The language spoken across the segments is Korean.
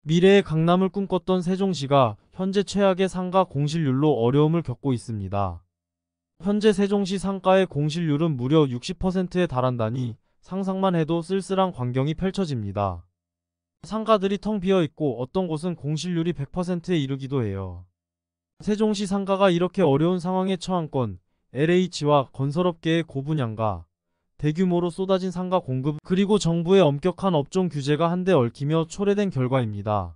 미래의 강남을 꿈꿨던 세종시가 현재 최악의 상가 공실률로 어려움을 겪고 있습니다. 현재 세종시 상가의 공실률은 무려 60%에 달한다니 상상만 해도 쓸쓸한 광경이 펼쳐집니다. 상가들이 텅 비어 있고 어떤 곳은 공실률이 100%에 이르기도 해요. 세종시 상가가 이렇게 어려운 상황에 처한 건 LH와 건설업계의 고분양과 대규모로 쏟아진 상가 공급 그리고 정부의 엄격한 업종 규제가 한데 얽히며 초래된 결과입니다.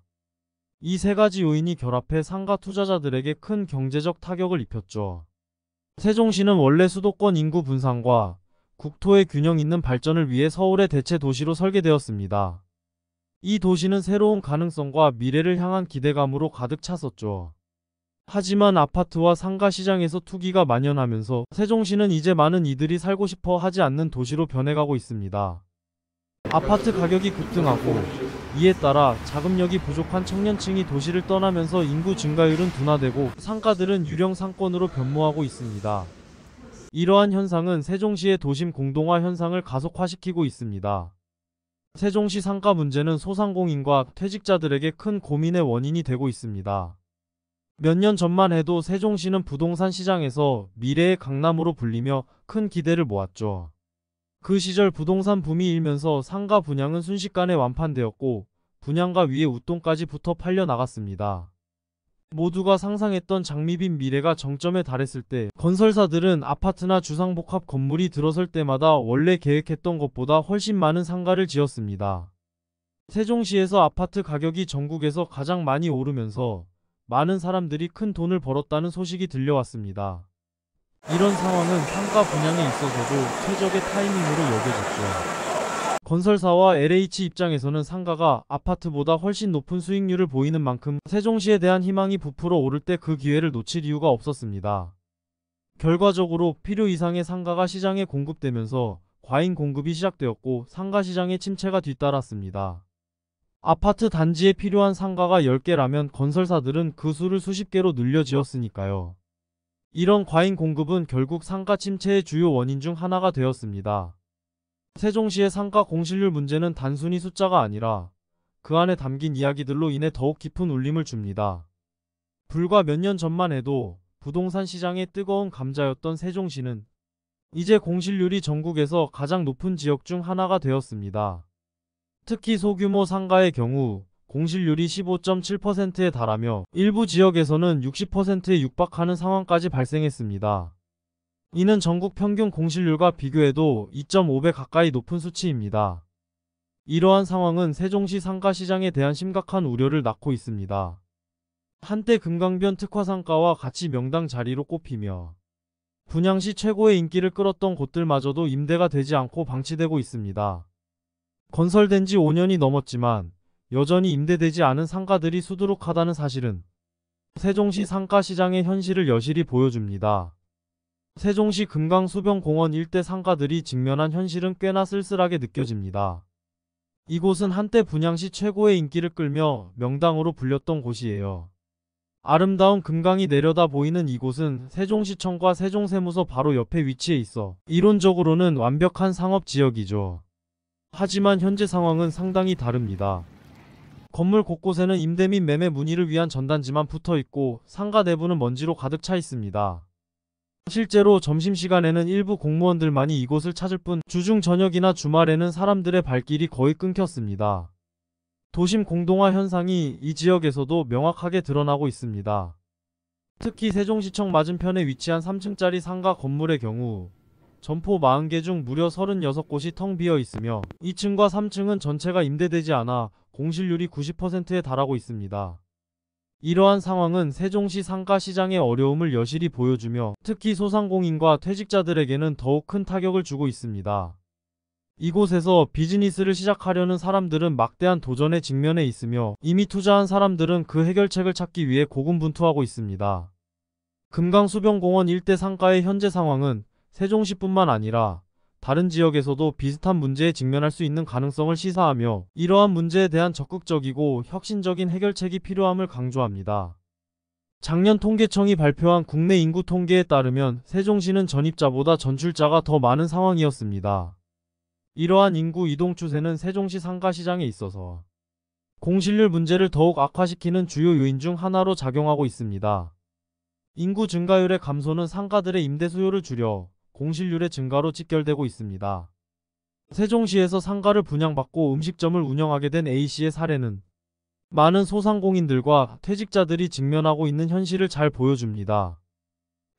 이 세 가지 요인이 결합해 상가 투자자들에게 큰 경제적 타격을 입혔죠. 세종시는 원래 수도권 인구 분산과 국토의 균형 있는 발전을 위해 서울의 대체 도시로 설계되었습니다. 이 도시는 새로운 가능성과 미래를 향한 기대감으로 가득 찼었죠. 하지만 아파트와 상가 시장에서 투기가 만연하면서 세종시는 이제 많은 이들이 살고 싶어 하지 않는 도시로 변해가고 있습니다. 아파트 가격이 급등하고 이에 따라 자금력이 부족한 청년층이 도시를 떠나면서 인구 증가율은 둔화되고 상가들은 유령 상권으로 변모하고 있습니다. 이러한 현상은 세종시의 도심 공동화 현상을 가속화시키고 있습니다. 세종시 상가 문제는 소상공인과 퇴직자들에게 큰 고민의 원인이 되고 있습니다. 몇 년 전만 해도 세종시는 부동산 시장에서 미래의 강남으로 불리며 큰 기대를 모았죠. 그 시절 부동산 붐이 일면서 상가 분양은 순식간에 완판되었고 분양가 위에 웃돈까지 붙어 팔려 나갔습니다. 모두가 상상했던 장밋빛 미래가 정점에 달했을 때 건설사들은 아파트나 주상복합 건물이 들어설 때마다 원래 계획했던 것보다 훨씬 많은 상가를 지었습니다. 세종시에서 아파트 가격이 전국에서 가장 많이 오르면서 많은 사람들이 큰 돈을 벌었다는 소식이 들려왔습니다. 이런 상황은 상가 분양에 있어서도 최적의 타이밍으로 여겨졌죠. 건설사와 LH 입장에서는 상가가 아파트보다 훨씬 높은 수익률을 보이는 만큼 세종시에 대한 희망이 부풀어 오를 때 그 기회를 놓칠 이유가 없었습니다. 결과적으로 필요 이상의 상가가 시장에 공급되면서 과잉 공급이 시작되었고 상가 시장의 침체가 뒤따랐습니다. 아파트 단지에 필요한 상가가 10개라면 건설사들은 그 수를 수십 개로 늘려 지었으니까요. 이런 과잉 공급은 결국 상가 침체의 주요 원인 중 하나가 되었습니다. 세종시의 상가 공실률 문제는 단순히 숫자가 아니라 그 안에 담긴 이야기들로 인해 더욱 깊은 울림을 줍니다. 불과 몇 년 전만 해도 부동산 시장의 뜨거운 감자였던 세종시는 이제 공실률이 전국에서 가장 높은 지역 중 하나가 되었습니다. 특히 소규모 상가의 경우 공실률이 15.7%에 달하며 일부 지역에서는 60%에 육박하는 상황까지 발생했습니다. 이는 전국 평균 공실률과 비교해도 2.5배 가까이 높은 수치입니다. 이러한 상황은 세종시 상가 시장에 대한 심각한 우려를 낳고 있습니다. 한때 금강변 특화상가와 같이 명당 자리로 꼽히며 분양시 최고의 인기를 끌었던 곳들마저도 임대가 되지 않고 방치되고 있습니다. 건설된 지 5년이 넘었지만 여전히 임대되지 않은 상가들이 수두룩하다는 사실은 세종시 상가 시장의 현실을 여실히 보여줍니다. 세종시 금강수변공원 일대 상가들이 직면한 현실은 꽤나 쓸쓸하게 느껴집니다. 이곳은 한때 분양시 최고의 인기를 끌며 명당으로 불렸던 곳이에요. 아름다운 금강이 내려다 보이는 이곳은 세종시청과 세종세무서 바로 옆에 위치해 있어 이론적으로는 완벽한 상업지역이죠. 하지만 현재 상황은 상당히 다릅니다. 건물 곳곳에는 임대 및 매매 문의를 위한 전단지만 붙어있고 상가 내부는 먼지로 가득 차 있습니다. 실제로 점심시간에는 일부 공무원들만이 이곳을 찾을 뿐 주중 저녁이나 주말에는 사람들의 발길이 거의 끊겼습니다. 도심 공동화 현상이 이 지역에서도 명확하게 드러나고 있습니다. 특히 세종시청 맞은편에 위치한 3층짜리 상가 건물의 경우 점포 40개 중 무려 36곳이 텅 비어 있으며 2층과 3층은 전체가 임대되지 않아 공실률이 90%에 달하고 있습니다. 이러한 상황은 세종시 상가 시장의 어려움을 여실히 보여주며 특히 소상공인과 퇴직자들에게는 더욱 큰 타격을 주고 있습니다. 이곳에서 비즈니스를 시작하려는 사람들은 막대한 도전에 직면해 있으며 이미 투자한 사람들은 그 해결책을 찾기 위해 고군분투하고 있습니다. 금강수변공원 일대 상가의 현재 상황은 세종시뿐만 아니라 다른 지역에서도 비슷한 문제에 직면할 수 있는 가능성을 시사하며 이러한 문제에 대한 적극적이고 혁신적인 해결책이 필요함을 강조합니다. 작년 통계청이 발표한 국내 인구 통계에 따르면 세종시는 전입자보다 전출자가 더 많은 상황이었습니다. 이러한 인구 이동 추세는 세종시 상가 시장에 있어서 공실률 문제를 더욱 악화시키는 주요 요인 중 하나로 작용하고 있습니다. 인구 증가율의 감소는 상가들의 임대 수요를 줄여 공실률의 증가로 직결되고 있습니다. 세종시에서 상가를 분양받고 음식점을 운영하게 된 A씨의 사례는 많은 소상공인들과 퇴직자들이 직면하고 있는 현실을 잘 보여줍니다.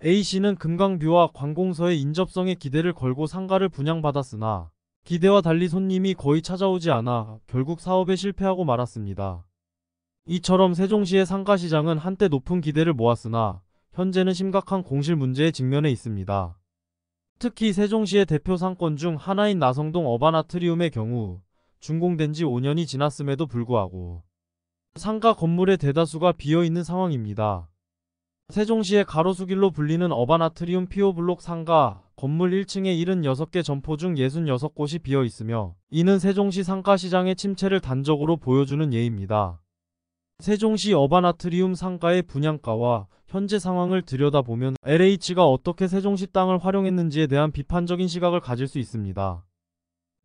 A씨는 금강뷰와 관공서의 인접성에 기대를 걸고 상가를 분양받았으나 기대와 달리 손님이 거의 찾아오지 않아 결국 사업에 실패하고 말았습니다. 이처럼 세종시의 상가시장은 한때 높은 기대를 모았으나 현재는 심각한 공실 문제에 직면해 있습니다. 특히 세종시의 대표 상권 중 하나인 나성동 어반아트리움의 경우 준공된 지 5년이 지났음에도 불구하고 상가 건물의 대다수가 비어있는 상황입니다. 세종시의 가로수길로 불리는 어반아트리움 피오블록 상가 건물 1층에 76개 점포 중 66곳이 비어있으며 이는 세종시 상가시장의 침체를 단적으로 보여주는 예입니다. 세종시 어반아트리움 상가의 분양가와 현재 상황을 들여다보면 LH가 어떻게 세종시 땅을 활용했는지에 대한 비판적인 시각을 가질 수 있습니다.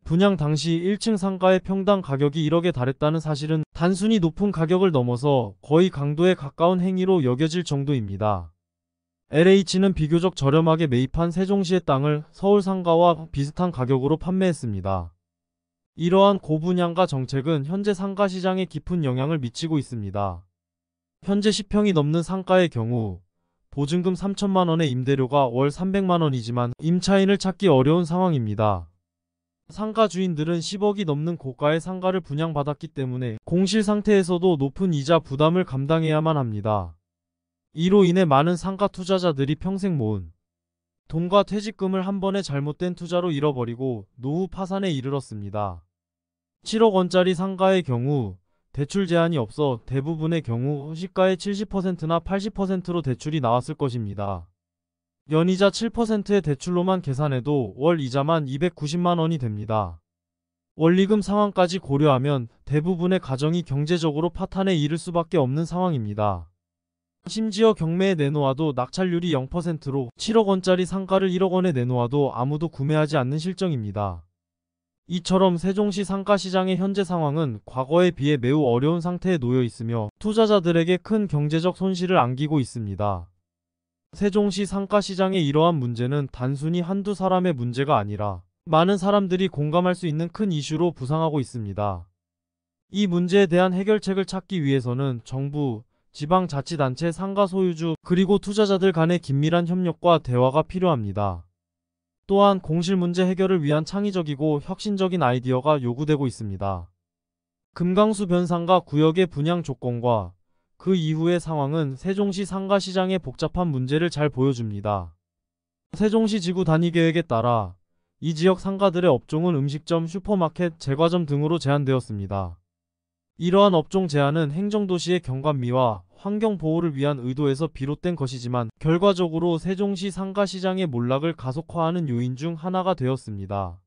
분양 당시 1층 상가의 평당 가격이 1억에 달했다는 사실은 단순히 높은 가격을 넘어서 거의 강도에 가까운 행위로 여겨질 정도입니다. LH는 비교적 저렴하게 매입한 세종시의 땅을 서울 상가와 비슷한 가격으로 판매했습니다. 이러한 고분양가 정책은 현재 상가 시장에 깊은 영향을 미치고 있습니다. 현재 10평이 넘는 상가의 경우 보증금 3천만 원의 임대료가 월 300만 원이지만 임차인을 찾기 어려운 상황입니다. 상가 주인들은 10억이 넘는 고가의 상가를 분양받았기 때문에 공실 상태에서도 높은 이자 부담을 감당해야만 합니다. 이로 인해 많은 상가 투자자들이 평생 모은 돈과 퇴직금을 한 번에 잘못된 투자로 잃어버리고 노후 파산에 이르렀습니다. 7억 원짜리 상가의 경우 대출 제한이 없어 대부분의 경우 시가의 70%나 80%로 대출이 나왔을 것입니다. 연이자 7%의 대출로만 계산해도 월 이자만 290만 원이 됩니다. 원리금 상황까지 고려하면 대부분의 가정이 경제적으로 파탄에 이를 수밖에 없는 상황입니다. 심지어 경매에 내놓아도 낙찰률이 0%로 7억 원짜리 상가를 1억 원에 내놓아도 아무도 구매하지 않는 실정입니다. 이처럼 세종시 상가 시장의 현재 상황은 과거에 비해 매우 어려운 상태에 놓여 있으며 투자자들에게 큰 경제적 손실을 안기고 있습니다. 세종시 상가 시장의 이러한 문제는 단순히 한두 사람의 문제가 아니라 많은 사람들이 공감할 수 있는 큰 이슈로 부상하고 있습니다. 이 문제에 대한 해결책을 찾기 위해서는 정부, 지방자치단체, 상가 소유주, 그리고 투자자들 간의 긴밀한 협력과 대화가 필요합니다. 또한 공실 문제 해결을 위한 창의적이고 혁신적인 아이디어가 요구되고 있습니다. 금강수 변상가 구역의 분양 조건과 그 이후의 상황은 세종시 상가 시장의 복잡한 문제를 잘 보여줍니다. 세종시 지구 단위 계획에 따라 이 지역 상가들의 업종은 음식점, 슈퍼마켓, 제과점 등으로 제한되었습니다. 이러한 업종 제한은 행정도시의 경관미와 환경보호를 위한 의도에서 비롯된 것이지만 결과적으로 세종시 상가시장의 몰락을 가속화하는 요인 중 하나가 되었습니다.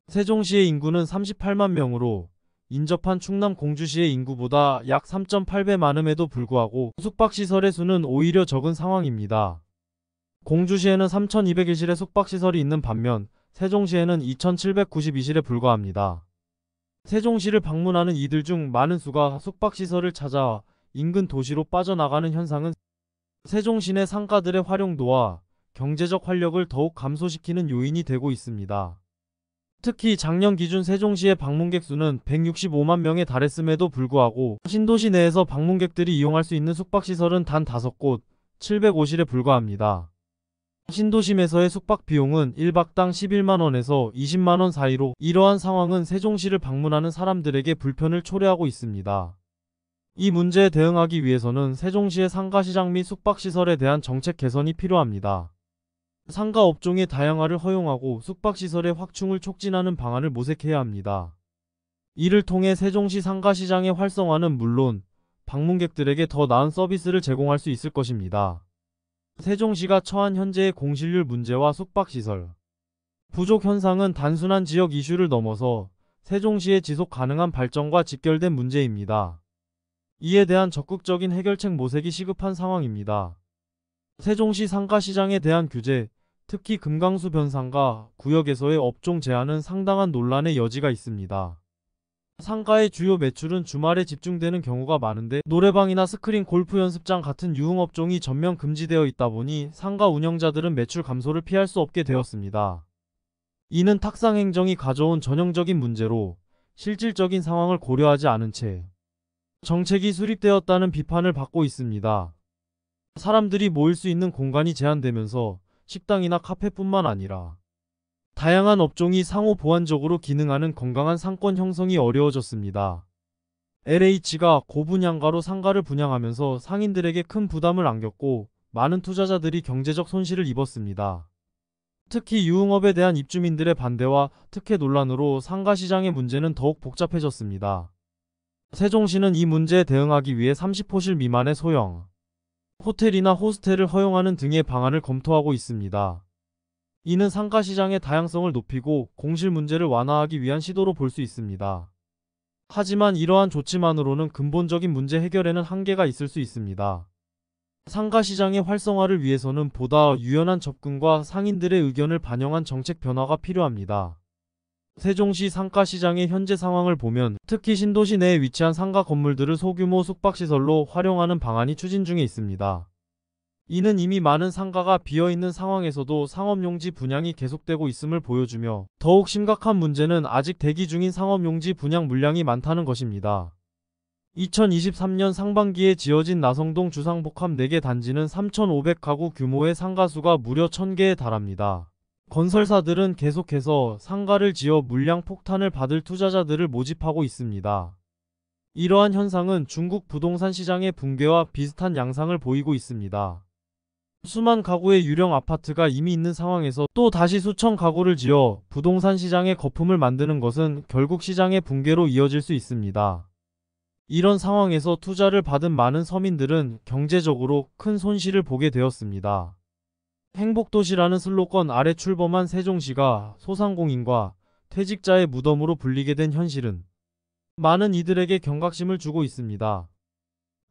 세종시의 인구는 38만 명으로 인접한 충남 공주시의 인구보다 약 3.8배 많음에도 불구하고 숙박시설의 수는 오히려 적은 상황입니다. 공주시에는 3,201실의 숙박시설이 있는 반면 세종시에는 2,792실에 불과합니다. 세종시를 방문하는 이들 중 많은 수가 숙박시설을 찾아 인근 도시로 빠져나가는 현상은 세종시 내 상가들의 활용도와 경제적 활력을 더욱 감소시키는 요인이 되고 있습니다. 특히 작년 기준 세종시의 방문객 수는 165만 명에 달했음에도 불구하고 신도시 내에서 방문객들이 이용할 수 있는 숙박시설은 단 5곳, 705실에 불과합니다. 신도심에서의 숙박 비용은 1박당 11만원에서 20만원 사이로 이러한 상황은 세종시를 방문하는 사람들에게 불편을 초래하고 있습니다. 이 문제에 대응하기 위해서는 세종시의 상가시장 및 숙박시설에 대한 정책 개선이 필요합니다. 상가 업종의 다양화를 허용하고 숙박시설의 확충을 촉진하는 방안을 모색해야 합니다. 이를 통해 세종시 상가시장의 활성화는 물론 방문객들에게 더 나은 서비스를 제공할 수 있을 것입니다. 세종시가 처한 현재의 공실률 문제와 숙박시설 부족 현상은 단순한 지역 이슈를 넘어서 세종시의 지속 가능한 발전과 직결된 문제입니다. 이에 대한 적극적인 해결책 모색이 시급한 상황입니다. 세종시 상가시장에 대한 규제, 특히 금강수 변상가 구역에서의 업종 제한은 상당한 논란의 여지가 있습니다. 상가의 주요 매출은 주말에 집중되는 경우가 많은데 노래방이나 스크린 골프 연습장 같은 유흥업종이 전면 금지되어 있다 보니 상가 운영자들은 매출 감소를 피할 수 없게 되었습니다. 이는 탁상 행정이 가져온 전형적인 문제로 실질적인 상황을 고려하지 않은 채 정책이 수립되었다는 비판을 받고 있습니다. 사람들이 모일 수 있는 공간이 제한되면서 식당이나 카페뿐만 아니라 다양한 업종이 상호 보완적으로 기능하는 건강한 상권 형성이 어려워졌습니다. LH가 고분양가로 상가를 분양하면서 상인들에게 큰 부담을 안겼고 많은 투자자들이 경제적 손실을 입었습니다. 특히 유흥업에 대한 입주민들의 반대와 특혜 논란으로 상가 시장의 문제는 더욱 복잡해졌습니다. 세종시는 이 문제에 대응하기 위해 30호실 미만의 소형 호텔이나 호스텔을 허용하는 등의 방안을 검토하고 있습니다. 이는 상가 시장의 다양성을 높이고 공실 문제를 완화하기 위한 시도로 볼 수 있습니다. 하지만 이러한 조치만으로는 근본적인 문제 해결에는 한계가 있을 수 있습니다. 상가 시장의 활성화를 위해서는 보다 유연한 접근과 상인들의 의견을 반영한 정책 변화가 필요합니다. 세종시 상가 시장의 현재 상황을 보면 특히 신도시 내에 위치한 상가 건물들을 소규모 숙박시설로 활용하는 방안이 추진 중에 있습니다. 이는 이미 많은 상가가 비어있는 상황에서도 상업용지 분양이 계속되고 있음을 보여주며 더욱 심각한 문제는 아직 대기 중인 상업용지 분양 물량이 많다는 것입니다. 2023년 상반기에 지어진 나성동 주상복합 4개 단지는 3,500가구 규모의 상가수가 무려 1,000개에 달합니다. 건설사들은 계속해서 상가를 지어 물량 폭탄을 받을 투자자들을 모집하고 있습니다. 이러한 현상은 중국 부동산 시장의 붕괴와 비슷한 양상을 보이고 있습니다. 수만 가구의 유령 아파트가 이미 있는 상황에서 또 다시 수천 가구를 지어 부동산 시장에 거품을 만드는 것은 결국 시장의 붕괴로 이어질 수 있습니다. 이런 상황에서 투자를 받은 많은 서민들은 경제적으로 큰 손실을 보게 되었습니다. 행복도시라는 슬로건 아래 출범한 세종시가 소상공인과 퇴직자의 무덤으로 불리게 된 현실은 많은 이들에게 경각심을 주고 있습니다.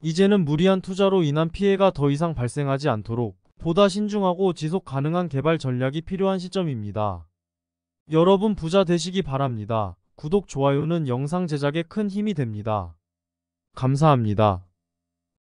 이제는 무리한 투자로 인한 피해가 더 이상 발생하지 않도록 보다 신중하고 지속 가능한 개발 전략이 필요한 시점입니다. 여러분 부자 되시기 바랍니다. 구독, 좋아요는 영상 제작에 큰 힘이 됩니다. 감사합니다.